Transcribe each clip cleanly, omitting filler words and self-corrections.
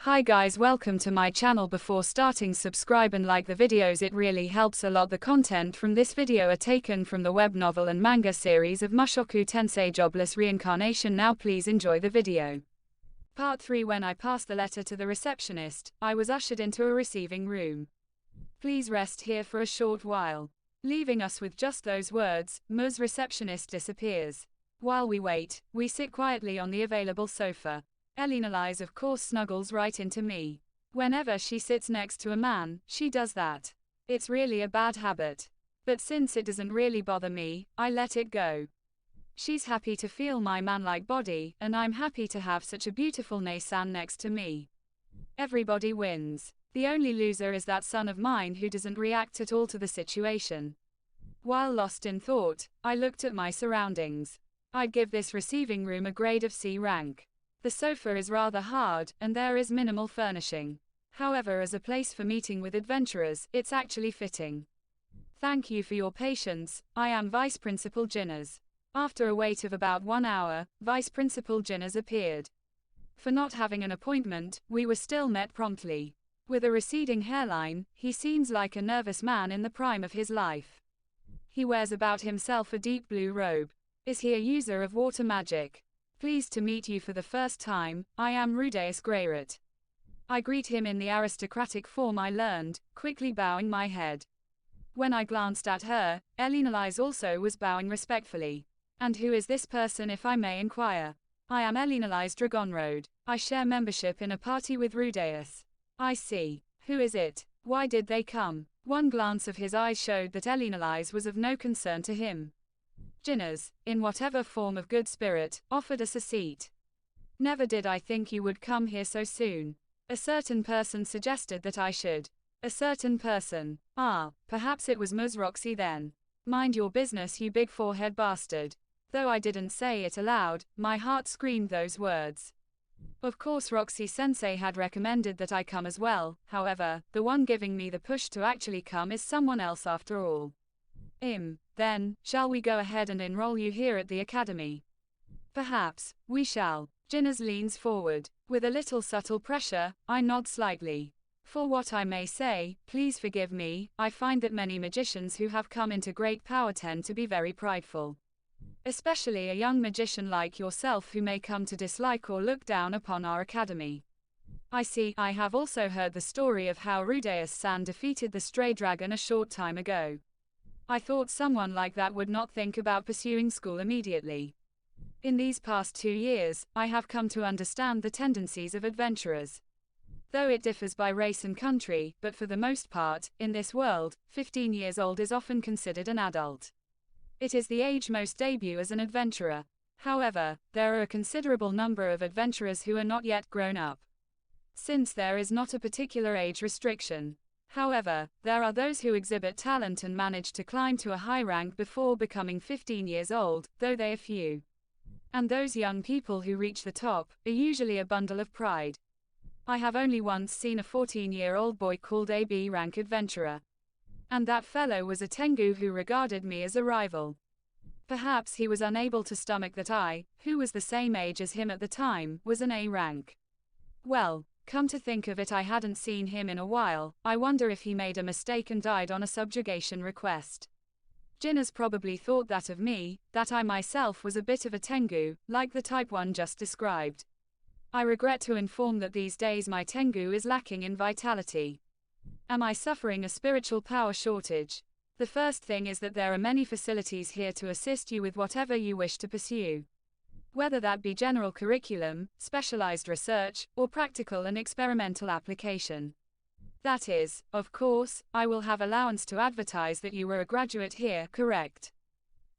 Hi guys, welcome to my channel. Before starting, subscribe and like the videos, it really helps a lot. The content from this video are taken from the web novel and manga series of Mushoku Tensei Jobless Reincarnation. Now please enjoy the video. Part 3. When I passed the letter to the receptionist, I was ushered into a receiving room. Please rest here for a short while. Leaving us with just those words, Ms. Receptionist disappears. While we wait, we sit quietly on the available sofa. Elinalise of course snuggles right into me. Whenever she sits next to a man, she does that. It's really a bad habit. But since it doesn't really bother me, I let it go. She's happy to feel my man-like body, and I'm happy to have such a beautiful Nei-san next to me. Everybody wins. The only loser is that son of mine who doesn't react at all to the situation. While lost in thought, I looked at my surroundings. I'd give this receiving room a grade of C rank. The sofa is rather hard, and there is minimal furnishing. However, as a place for meeting with adventurers, it's actually fitting. Thank you for your patience. I am Vice Principal Jinners. After a wait of about 1 hour, Vice Principal Jinners appeared. For not having an appointment, we were still met promptly. With a receding hairline, he seems like a nervous man in the prime of his life. He wears about himself a deep blue robe. Is he a user of water magic? Pleased to meet you for the first time, I am Rudeus Greyrat. I greet him in the aristocratic form I learned, quickly bowing my head. When I glanced at her, Elinalise also was bowing respectfully. And who is this person, if I may inquire? I am Elinalise Dragonroad. I share membership in a party with Rudeus. I see. Who is it? Why did they come? One glance of his eyes showed that Elinalise was of no concern to him. Jinners, in whatever form of good spirit, offered us a seat. Never did I think you would come here so soon. A certain person suggested that I should. A certain person. Ah, perhaps it was Ms. Roxy then. Mind your business, you big forehead bastard. Though I didn't say it aloud, my heart screamed those words. Of course Roxy-sensei had recommended that I come as well, however, the one giving me the push to actually come is someone else after all. Then, shall we go ahead and enroll you here at the academy? Perhaps, we shall. Jinners leans forward. With a little subtle pressure, I nod slightly. For what I may say, please forgive me, I find that many magicians who have come into great power tend to be very prideful. Especially a young magician like yourself who may come to dislike or look down upon our academy. I see. I have also heard the story of how Rudeus-san defeated the stray dragon a short time ago. I thought someone like that would not think about pursuing school immediately. In these past 2 years, I have come to understand the tendencies of adventurers. Though it differs by race and country, but for the most part, in this world, 15 years old is often considered an adult. It is the age most debut as an adventurer. However, there are a considerable number of adventurers who are not yet grown up. Since there is not a particular age restriction. However, there are those who exhibit talent and manage to climb to a high rank before becoming 15 years old, though they are few. And those young people who reach the top are usually a bundle of pride. I have only once seen a 14-year-old boy called a B-rank adventurer. And that fellow was a Tengu who regarded me as a rival. Perhaps he was unable to stomach that I, who was the same age as him at the time, was an A rank. Well, come to think of it, I hadn't seen him in a while. I wonder if he made a mistake and died on a subjugation request. Jinners probably thought that of me, that I myself was a bit of a Tengu, like the type one just described. I regret to inform that these days my Tengu is lacking in vitality. Am I suffering a spiritual power shortage? The first thing is that there are many facilities here to assist you with whatever you wish to pursue. Whether that be general curriculum, specialized research, or practical and experimental application. That is, of course, I will have allowance to advertise that you were a graduate here, correct?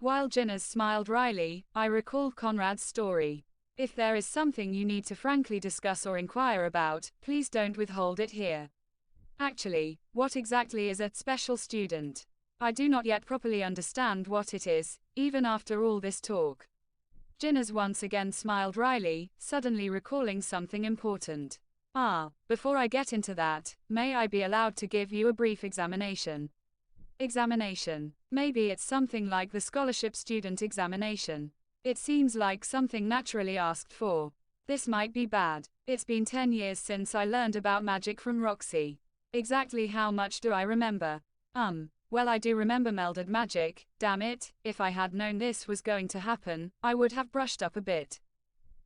While Jinners smiled wryly, I recalled Conrad's story. If there is something you need to frankly discuss or inquire about, please don't withhold it here. Actually, what exactly is a special student? I do not yet properly understand what it is, even after all this talk. Jinners once again smiled wryly, suddenly recalling something important. Before I get into that, may I be allowed to give you a brief examination? Examination. Maybe it's something like the scholarship student examination. It seems like something naturally asked for. This might be bad. It's been 10 years since I learned about magic from Roxy. Exactly how much do I remember? Well, I do remember melded magic. Damn it, if I had known this was going to happen, I would have brushed up a bit.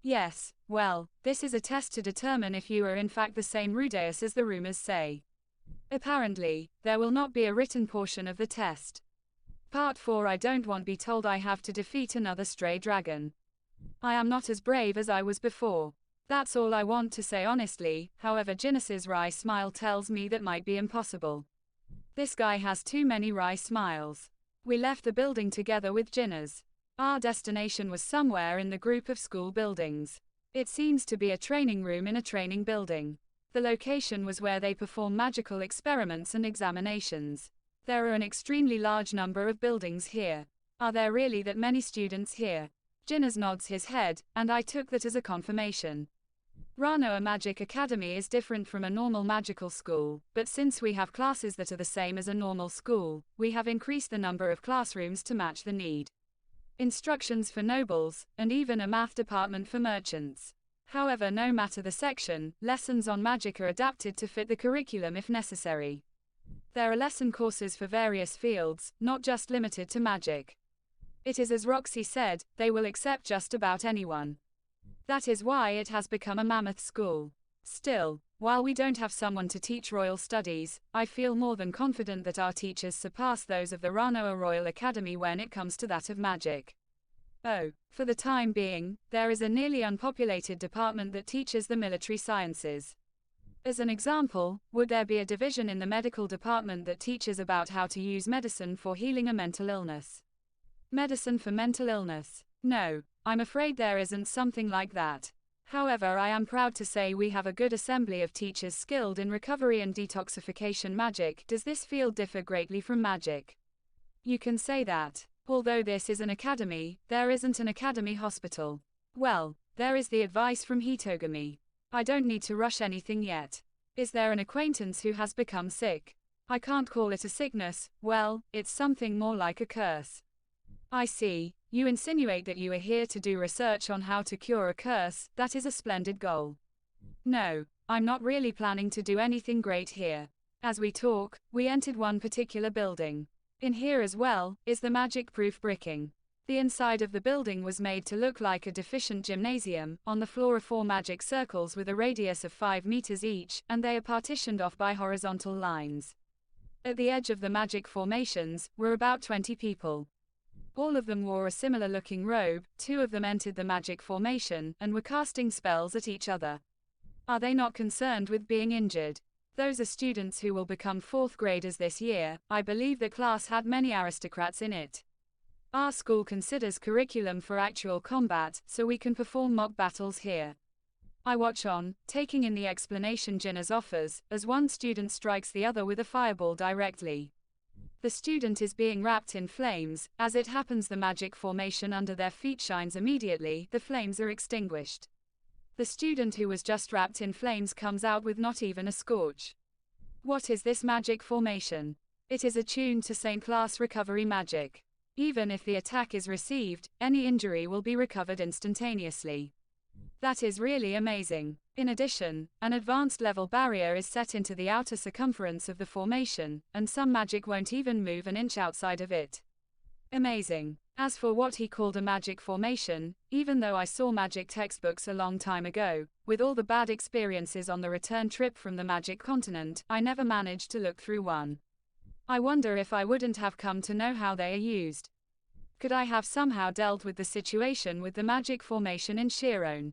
Yes, well, this is a test to determine if you are in fact the same Rudeus as the rumors say. Apparently, there will not be a written portion of the test. Part 4. I don't want to be told I have to defeat another stray dragon. I am not as brave as I was before. That's all I want to say honestly. However, Ginnis's wry smile tells me that might be impossible. This guy has too many wry smiles. We left the building together with Ginnis. Our destination was somewhere in the group of school buildings. It seems to be a training room in a training building. The location was where they perform magical experiments and examinations. There are an extremely large number of buildings here. Are there really that many students here? Ginnis nods his head, and I took that as a confirmation. Ranoa Magic Academy is different from a normal magical school, but since we have classes that are the same as a normal school, we have increased the number of classrooms to match the need. Instructions for nobles, and even a math department for merchants. However, no matter the section, lessons on magic are adapted to fit the curriculum if necessary. There are lesson courses for various fields, not just limited to magic. It is as Roxy said, they will accept just about anyone. That is why it has become a mammoth school. Still, while we don't have someone to teach royal studies, I feel more than confident that our teachers surpass those of the Ranoa Royal Academy when it comes to that of magic. Oh, for the time being, there is a nearly unpopulated department that teaches the military sciences. As an example, would there be a division in the medical department that teaches about how to use medicine for healing a mental illness? Medicine for mental illness? No, I'm afraid there isn't something like that. However, I am proud to say we have a good assembly of teachers skilled in recovery and detoxification magic. Does this field differ greatly from magic? You can say that. Although this is an academy, there isn't an academy hospital. Well, there is the advice from Hitogami. I don't need to rush anything yet. Is there an acquaintance who has become sick? I can't call it a sickness, well, it's something more like a curse. I see. You insinuate that you are here to do research on how to cure a curse. That is a splendid goal. No, I'm not really planning to do anything great here. As we talk, we entered one particular building. In here as well, is the magic-proof bricking. The inside of the building was made to look like a deficient gymnasium. On the floor are 4 magic circles with a radius of 5 meters each, and they are partitioned off by horizontal lines. At the edge of the magic formations, were about 20 people. All of them wore a similar-looking robe. 2 of them entered the magic formation, and were casting spells at each other. Are they not concerned with being injured? Those are students who will become 4th graders this year. I believe the class had many aristocrats in it. Our school considers curriculum for actual combat, so we can perform mock battles here. I watch on, taking in the explanation Ginnis offers, as one student strikes the other with a fireball directly. The student is being wrapped in flames. As it happens, the magic formation under their feet shines immediately. The flames are extinguished. The student who was just wrapped in flames comes out with not even a scorch. What is this magic formation? It is attuned to Saint class recovery magic. Even if the attack is received, any injury will be recovered instantaneously. That is really amazing. In addition, an advanced level barrier is set into the outer circumference of the formation, and some magic won't even move an inch outside of it. Amazing. As for what he called a magic formation, even though I saw magic textbooks a long time ago, with all the bad experiences on the return trip from the magic continent, I never managed to look through one. I wonder if I wouldn't have come to know how they are used. Could I have somehow dealt with the situation with the magic formation in Chiron?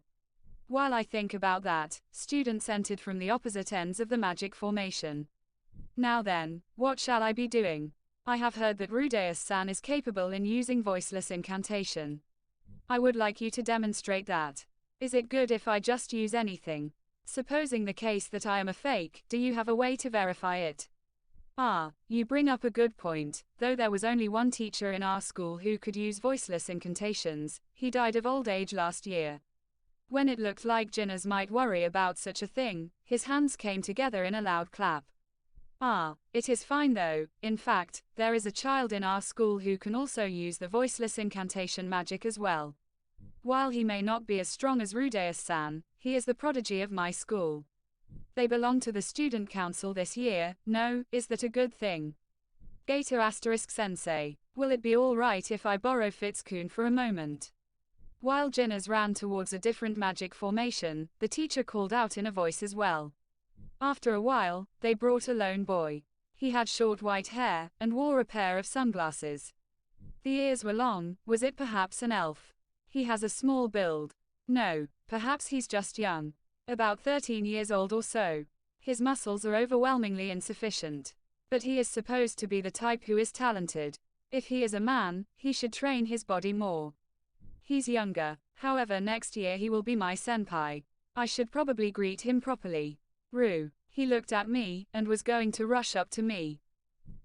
While I think about that, students entered from the opposite ends of the magic formation. Now then, what shall I be doing? I have heard that Rudeus-san is capable in using voiceless incantation. I would like you to demonstrate that. Is it good if I just use anything? Supposing the case that I am a fake, do you have a way to verify it? Ah, you bring up a good point. Though there was only one teacher in our school who could use voiceless incantations, he died of old age last year. When it looked like Ginnis might worry about such a thing, his hands came together in a loud clap. Ah, it is fine though. In fact, there is a child in our school who can also use the voiceless incantation magic as well. While he may not be as strong as Rudeus-san, he is the prodigy of my school. They belong to the student council this year. No, is that a good thing? Gator * sensei. Will it be alright if I borrow Fitz-kun for a moment? While Jinners ran towards a different magic formation, the teacher called out in a voice as well. After a while, they brought a lone boy. He had short white hair, and wore a pair of sunglasses. The ears were long. Was it perhaps an elf? He has a small build. No, perhaps he's just young. About 13 years old or so. His muscles are overwhelmingly insufficient. But he is supposed to be the type who is talented. If he is a man, he should train his body more. He's younger, however next year he will be my senpai. I should probably greet him properly. He looked at me, and was going to rush up to me.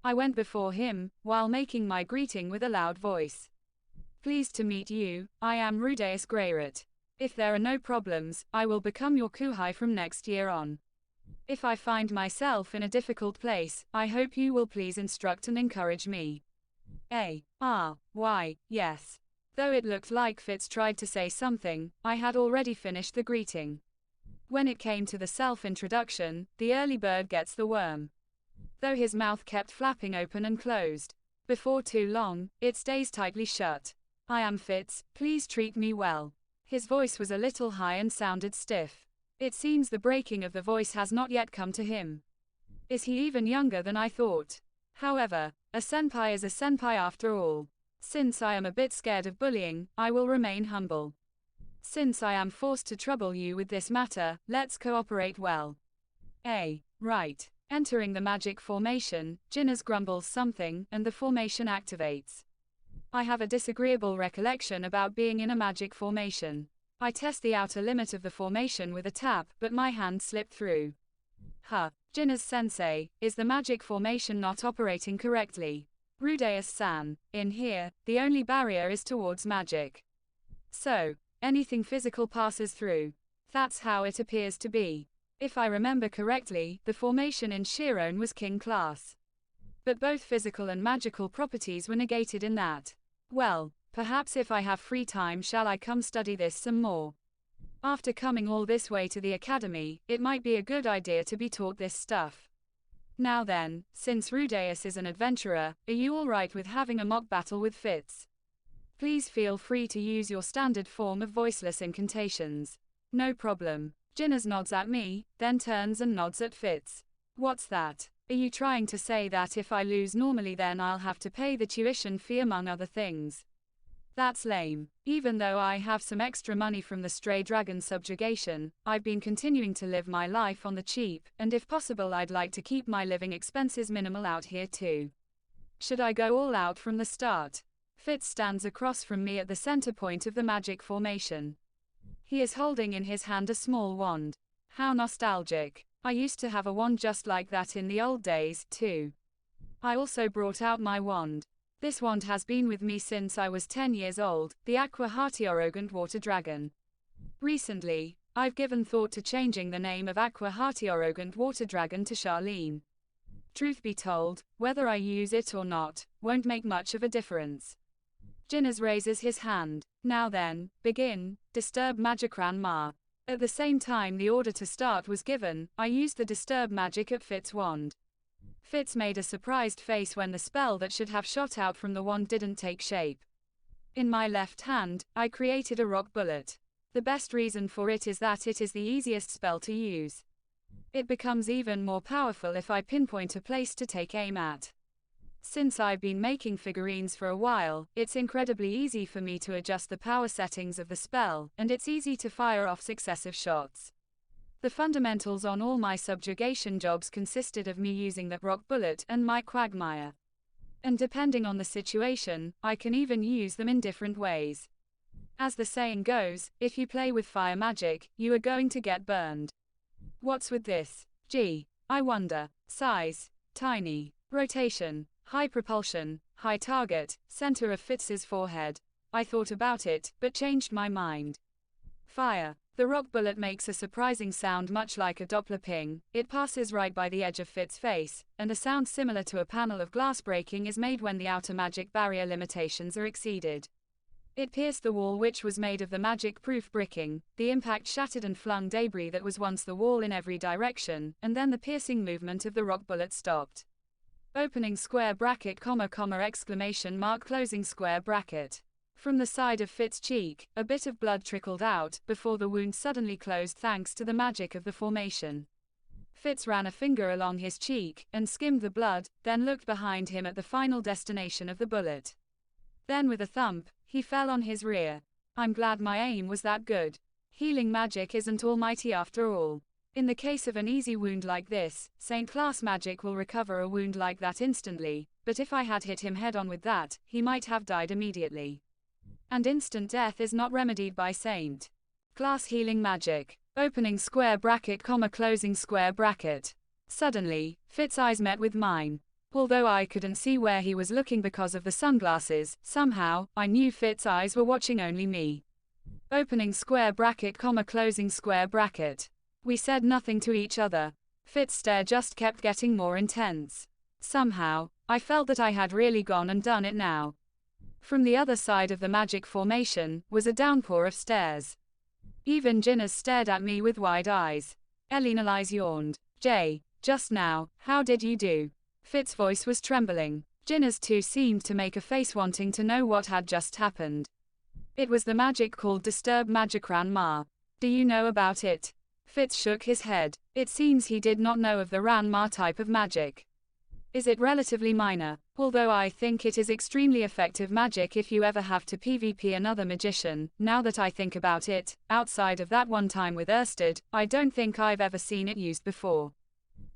I went before him, while making my greeting with a loud voice. Pleased to meet you, I am Rudeus Greyrat. If there are no problems, I will become your kuhai from next year on. If I find myself in a difficult place, I hope you will please instruct and encourage me. Yes. Though it looked like Fitz tried to say something, I had already finished the greeting. When it came to the self-introduction, the early bird gets the worm. Though his mouth kept flapping open and closed. Before too long, it stays tightly shut. I am Fitz, please treat me well. His voice was a little high and sounded stiff. It seems the breaking of the voice has not yet come to him. Is he even younger than I thought? However, a senpai is a senpai after all. Since I am a bit scared of bullying, I will remain humble. Since I am forced to trouble you with this matter, let's cooperate well. Right. Entering the magic formation, Jinners grumbles something, and the formation activates. I have a disagreeable recollection about being in a magic formation. I test the outer limit of the formation with a tap, but my hand slipped through. Jinners sensei, is the magic formation not operating correctly? Rudeus-san, in here, the only barrier is towards magic. So, anything physical passes through. That's how it appears to be. If I remember correctly, the formation in Shiron was king class. But both physical and magical properties were negated in that. Well, perhaps if I have free time shall I come study this some more. After coming all this way to the academy, it might be a good idea to be taught this stuff. Now then, since Rudeus is an adventurer, are you alright with having a mock battle with Fitz? Please feel free to use your standard form of voiceless incantations. No problem. Jinners nods at me, then turns and nods at Fitz. What's that? Are you trying to say that if I lose normally then I'll have to pay the tuition fee among other things? That's lame. Even though I have some extra money from the stray dragon subjugation, I've been continuing to live my life on the cheap, and if possible I'd like to keep my living expenses minimal out here too. Should I go all out from the start? Fitz stands across from me at the center point of the magic formation. He is holding in his hand a small wand. How nostalgic. I used to have a wand just like that in the old days, too. I also brought out my wand. This wand has been with me since I was 10 years old, the Aqua Hearty Arrogant Water Dragon. Recently, I've given thought to changing the name of Aqua Hearty Arrogant Water Dragon to Charlene. Truth be told, whether I use it or not, won't make much of a difference. Jinners raises his hand. Now then, begin, Disturb Magicran Ma. At the same time the order to start was given, I used the Disturb magic at Fitz's wand. Fitz made a surprised face when the spell that should have shot out from the wand didn't take shape. In my left hand, I created a rock bullet. The best reason for it is that it is the easiest spell to use. It becomes even more powerful if I pinpoint a place to take aim at. Since I've been making figurines for a while, it's incredibly easy for me to adjust the power settings of the spell, and it's easy to fire off successive shots. The fundamentals on all my subjugation jobs consisted of me using the rock bullet and my Quagmire. And depending on the situation, I can even use them in different ways. As the saying goes, if you play with fire magic, you are going to get burned. What's with this? Gee, I wonder. Size, tiny. Rotation, high propulsion, high target, center of Fitz's forehead. I thought about it, but changed my mind. Fire. The rock bullet makes a surprising sound much like a Doppler ping. It passes right by the edge of Fitz's face, and a sound similar to a panel of glass breaking is made when the outer magic barrier limitations are exceeded. It pierced the wall, which was made of the magic-proof bricking. The impact shattered and flung debris that was once the wall in every direction, and then the piercing movement of the rock bullet stopped. Opening square bracket, comma, exclamation mark, closing square bracket. From the side of Fit's cheek, a bit of blood trickled out, before the wound suddenly closed thanks to the magic of the formation. Fitz ran a finger along his cheek, and skimmed the blood, then looked behind him at the final destination of the bullet. Then with a thump, he fell on his rear. I'm glad my aim was that good. Healing magic isn't almighty after all. In the case of an easy wound like this, Saint Class magic will recover a wound like that instantly, but if I had hit him head-on with that, he might have died immediately. And instant death is not remedied by Saint Class healing magic. Opening square bracket, comma, closing square bracket. Suddenly, Fit's eyes met with mine. Although I couldn't see where he was looking because of the sunglasses, somehow, I knew Fit's eyes were watching only me. Opening square bracket, comma, closing square bracket. We said nothing to each other. Fit's stare just kept getting more intense. Somehow, I felt that I had really gone and done it now. From the other side of the magic formation, was a downpour of stares. Even Jinners stared at me with wide eyes. Elinalise yawned. Jay, just now, how did you do? Fit's voice was trembling. Jinners too seemed to make a face wanting to know what had just happened. It was the magic called Disturbed Magic Ranma. Do you know about it? Fitz shook his head. It seems he did not know of the Ranma type of magic. Is it relatively minor? Although I think it is extremely effective magic if you ever have to PvP another magician. Now that I think about it, outside of that one time with Erstad, I don't think I've ever seen it used before.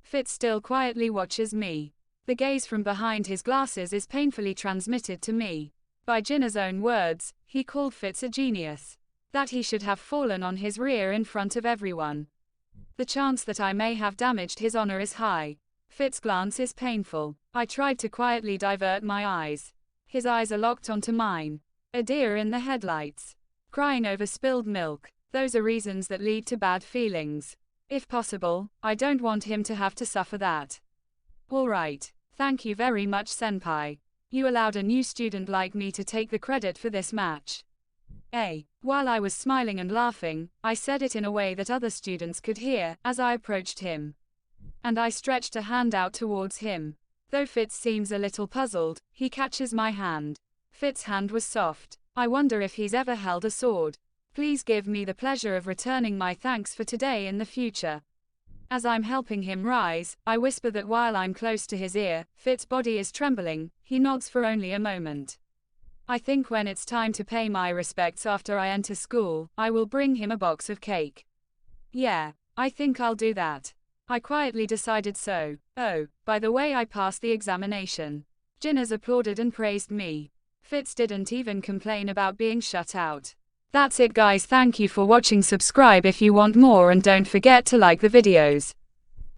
Fitz still quietly watches me. The gaze from behind his glasses is painfully transmitted to me. By Jinner's own words, he called Fitz a genius. That he should have fallen on his rear in front of everyone. The chance that I may have damaged his honor is high. Fit's glance is painful. I tried to quietly divert my eyes. His eyes are locked onto mine. A deer in the headlights. Crying over spilled milk. Those are reasons that lead to bad feelings. If possible, I don't want him to have to suffer that. Alright. Thank you very much, Senpai. You allowed a new student like me to take the credit for this match. While I was smiling and laughing, I said it in a way that other students could hear, as I approached him. And I stretched a hand out towards him. Though Fitz seems a little puzzled, he catches my hand. Fitz's hand was soft. I wonder if he's ever held a sword. Please give me the pleasure of returning my thanks for today in the future. As I'm helping him rise, I whisper that while I'm close to his ear, Fitz's body is trembling. He nods for only a moment. I think when it's time to pay my respects after I enter school, I will bring him a box of cake. Yeah, I think I'll do that. I quietly decided so. Oh, by the way, I passed the examination. Jinners applauded and praised me. Fitz didn't even complain about being shut out. That's it guys, thank you for watching, subscribe if you want more and don't forget to like the videos.